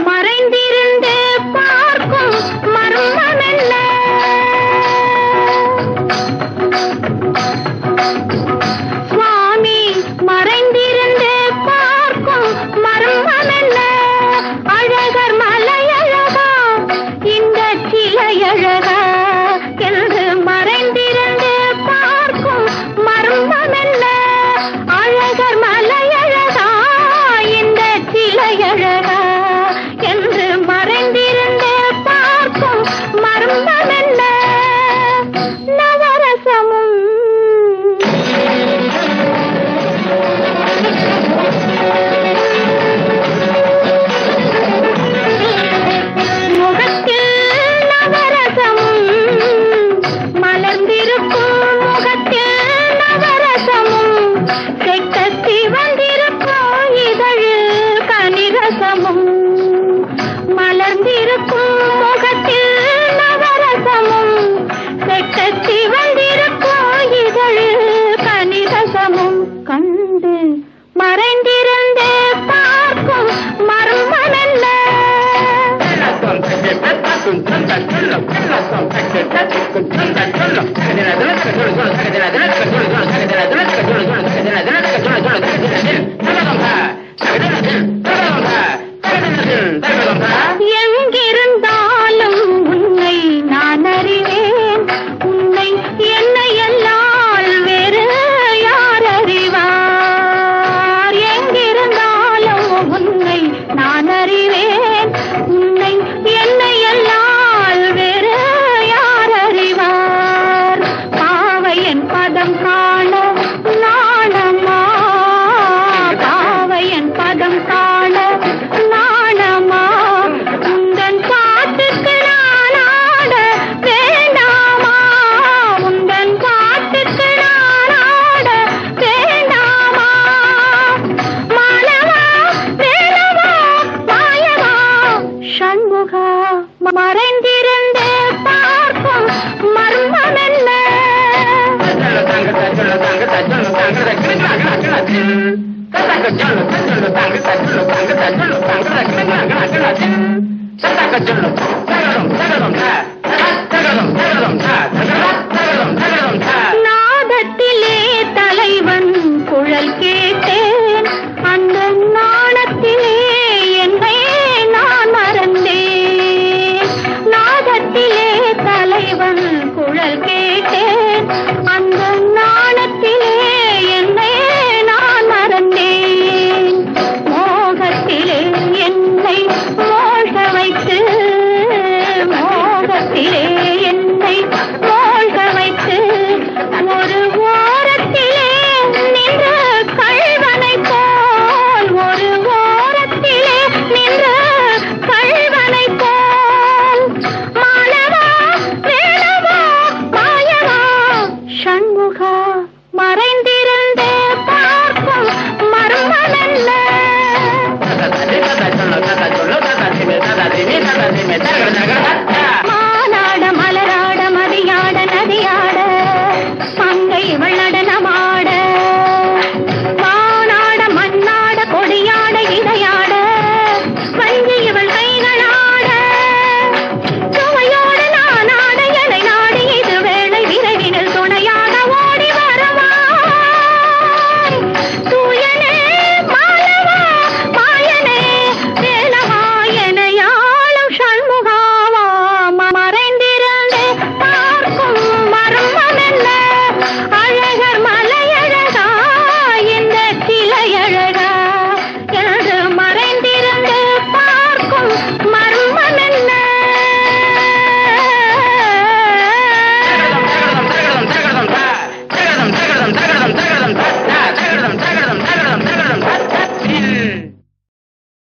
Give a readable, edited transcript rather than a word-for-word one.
மறைந்திருந்து பார்க்கும் மர்மமென்ன சுவாமி, மறைந்திருந்து பார்க்கும் மர்மமென்ன அழகர் மலையழகா இந்த சிலையழகா என்று மறைந்திருந்து பார்க்கும் மர்மமென்ன அழகர் மலையழகா இந்த சிலையழகா என்று மறைந்திருந்து பார்க்கும் மர்மமென்ன நவரசமும் முகத்தில் நவரசமும் மலர்ந்திருக்கும் முகத்தில் நவரசமும் செக்கத்தி வந்திருக்கும் இதழில் கனிரசமும் மலர்ந்திருக்கும் முகத்தில் நவரசமும் செக்கத்தி வந்திருக்கும் இதழில் கனிரசமும் கண்டு மறைந்திருந்து பார்க்கும் மர்மமென்ன எங்கிருந்தாலும் உன்னை நான் அறிவேன், உன்னை என்னை எல்லால் வேறு யார் அறிவார்? எங்கிருந்தாலும் உன்னை நான் அறிவேன், உன்னை என்னை எல்லால் வேறு யார் அறிவார்? பாவையன் பதம் காண நாணமா, பாவையன் பதம் காண நாணமா, உந்தன் பாட்டுக்கு நான் ஆட வேண்டாமா, உந்தன் பாட்டுக்கு நான் ஆட வேண்டாமா? மாலவா வேலவா மாயவா சண்முகா, மறைந்திருந்து பார்க்கும் மர்மமென்ன நாதத்திலே தலைவன் குழல் கேட்டேன், அந்த நாணத்திலே என்னை நான் மறந்தேன். நாதத்திலே தலைவன் குழல் கேட்டேன், அந்த நாணத்திலே என்னை நான் மறந்தேன். மோகத்திலே என்னை மோக வைத்து, மோகத்திலே என்னை மோக வைத்து ஒரு ஓரத்திலே நின்ற கள்வனை போல், ஒரு ஓரத்திலே நின்ற கள்வனை போல். மாலவா வேலவா மாயவா சண்முகா, மறைந்திருந்து பார்க்கும் மர்மமென்ன